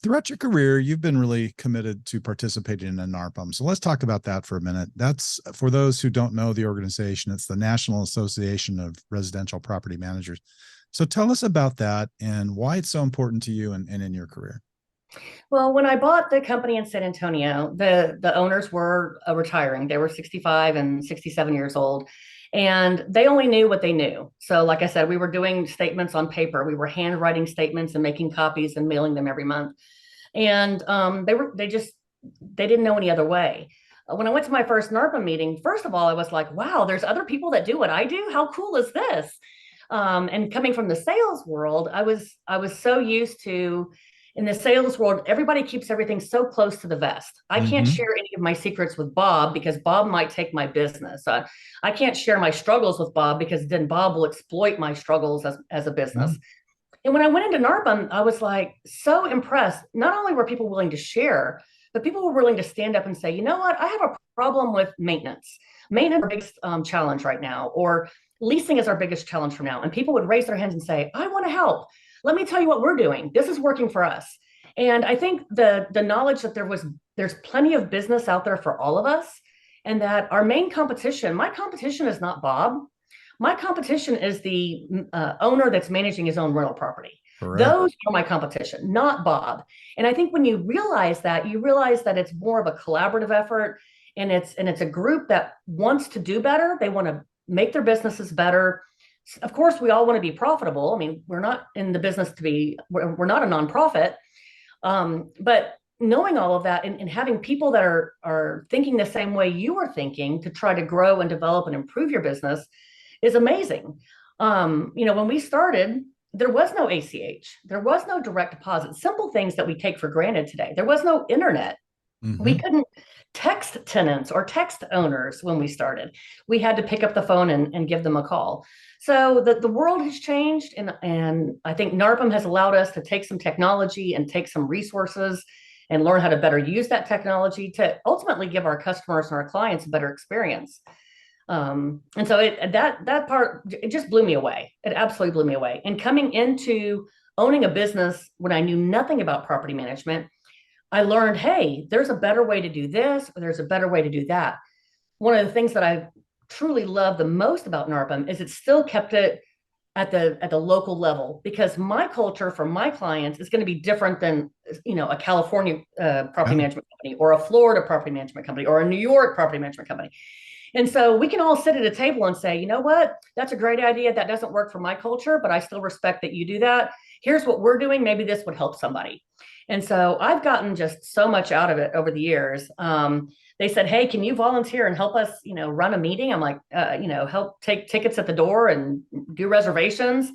Throughout your career, you've been really committed to participating in NARPM. So let's talk about that for a minute. That's for those who don't know the organization. It's the National Association of Residential Property Managers. So tell us about that and why it's so important to you and in your career. Well, when I bought the company in San Antonio, the owners were retiring. They were 65 and 67 years old, and they only knew what they knew. So, like I said, we were doing statements on paper. We were handwriting statements and making copies and mailing them every month. And they didn't know any other way. When I went to my first NARPA meeting, first of all, I was like, wow, there's other people that do what I do. How cool is this? And coming from the sales world, I was so used to, in the sales world, everybody keeps everything so close to the vest. I can't Mm-hmm. share any of my secrets with Bob because Bob might take my business. I can't share my struggles with Bob because then Bob will exploit my struggles as a business. And when I went into NARPM, I was like so impressed. Not only were people willing to share, but people were willing to stand up and say, you know what, I have a problem with maintenance. Maintenance is our biggest challenge right now, or leasing is our biggest challenge from now. And people would raise their hands and say, I want to help. Let me tell you what we're doing. This is working for us. And I think the knowledge that there's plenty of business out there for all of us, and that our main competition, my competition is not Bob. My competition is the owner that's managing his own rental property. Correct. Those are my competition, not Bob. And I think when you realize that it's more of a collaborative effort, and it's a group that wants to do better. They want to make their businesses better. Of course, we all want to be profitable. I mean, we're not in the business to be. We're not a nonprofit. But knowing all of that, and having people that are thinking the same way you are thinking to try to grow and develop and improve your business is amazing. When we started, there was no ACH, there was no direct deposit, simple things that we take for granted today. There was no internet. We Mm-hmm. couldn't text tenants or text owners when we started. We had to pick up the phone and give them a call. So the world has changed, and I think NARPM has allowed us to take some technology and take some resources and learn how to better use that technology to ultimately give our customers and our clients a better experience. And so that part, it just blew me away. It absolutely blew me away. And coming into owning a business when I knew nothing about property management, I learned, hey, there's a better way to do this, or there's a better way to do that. One of the things that I truly love the most about NARPM is it still kept it at the local level, because my culture for my clients is going to be different than a California property Yeah. management company, or a Florida property management company, or a New York property management company. And so we can all sit at a table and say, you know what, that's a great idea. That doesn't work for my culture, but I still respect that you do that. Here's what we're doing. Maybe this would help somebody. And so I've gotten just so much out of it over the years. They said, hey, can you volunteer and help us, run a meeting? I'm like, help take tickets at the door and do reservations.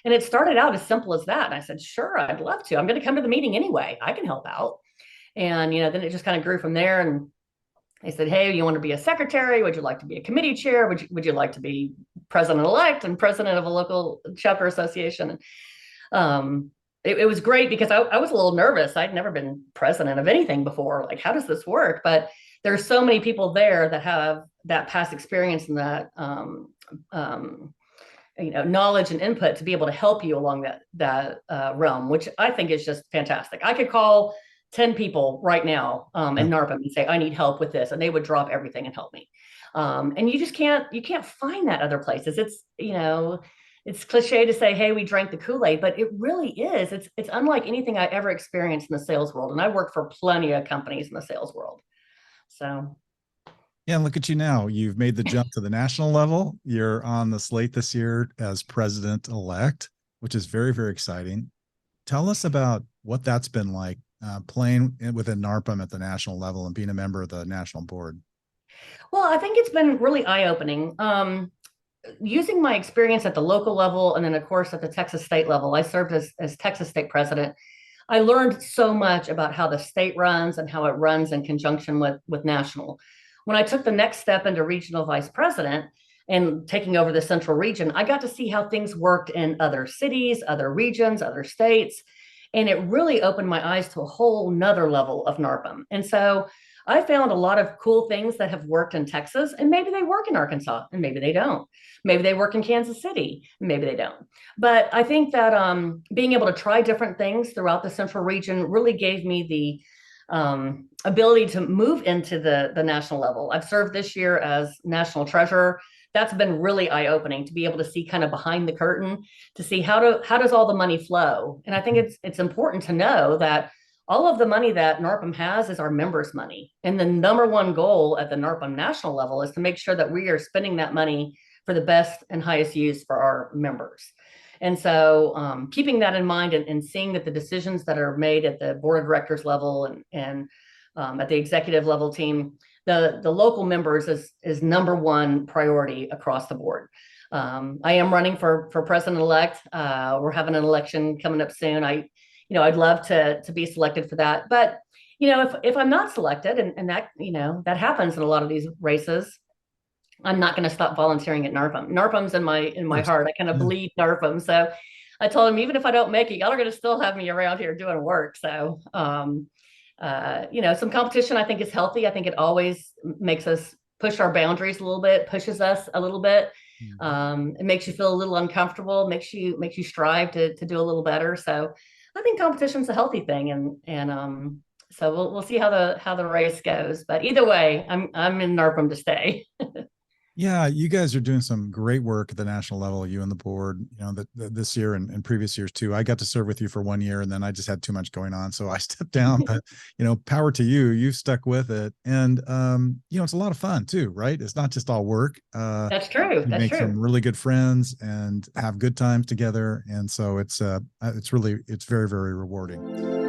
And it started out as simple as that. And I said, sure, I'd love to. I'm going to come to the meeting anyway. I can help out. And, then it just kind of grew from there. And they said, hey, you want to be a secretary? Would you like to be a committee chair? Would you like to be president-elect and president of a local chapter association? It was great because I was a little nervous. I'd never been president of anything before. Like, how does this work? But there's so many people there that have that past experience and that knowledge and input to be able to help you along that realm, which I think is just fantastic. I could call 10 people right now Yeah. in NARPM and say, I need help with this. And they would drop everything and help me. And you can't find that other places. It's cliche to say, hey, we drank the Kool-Aid, but it really is. It's unlike anything I ever experienced in the sales world. And I work for plenty of companies in the sales world. So Yeah, look at you now. You've made the jump to the national level. You're on the slate this year as president-elect, which is very, very exciting. Tell us about what that's been like playing within NARPM at the national level and being a member of the national board. well, I think it's been really eye-opening. Using my experience at the local level, and then of course at the Texas state level, I served as Texas state president. I learned so much about how the state runs and how it runs in conjunction with national. When I took the next step into regional vice president and taking over the central region, I got to see how things worked in other cities, other regions, other states. And it really opened my eyes to a whole nother level of NARPM. And so I found a lot of cool things that have worked in Texas, and maybe they work in Arkansas, and maybe they don't. Maybe they work in Kansas City, and maybe they don't. But I think that being able to try different things throughout the central region really gave me the ability to move into the national level. I've served this year as national treasurer. That's been really eye-opening to be able to see kind of behind the curtain, to see how does all the money flow. And I think it's important to know that all of the money that NARPM has is our members' money. And the number one goal at the NARPM national level is to make sure that we are spending that money for the best and highest use for our members. And so keeping that in mind and seeing that the decisions that are made at the board of directors level and at the executive level team, the local members is number one priority across the board. I am running for president-elect. We're having an election coming up soon. I'd love to be selected for that. But, if I'm not selected, and that, that happens in a lot of these races, I'm not going to stop volunteering at NARPM. NARPM's in my heart. I kind of bleed NARPM. So I told him, even if I don't make it, y'all are going to still have me around here doing work. So, some competition I think is healthy. I think it always makes us push our boundaries a little bit, pushes us a little bit. It makes you feel a little uncomfortable, makes you strive to do a little better. So I think competition's a healthy thing, and so we'll see how the race goes. But either way, I'm in NARPM to stay. Yeah, you guys are doing some great work at the national level, you and the board, that this year and previous years too. I got to serve with you for 1 year and then I just had too much going on. So I stepped down, but power to you, you stuck with it. And, it's a lot of fun too, right? It's not just all work. That's true. You make some really good friends and have good times together. And so it's very, very rewarding.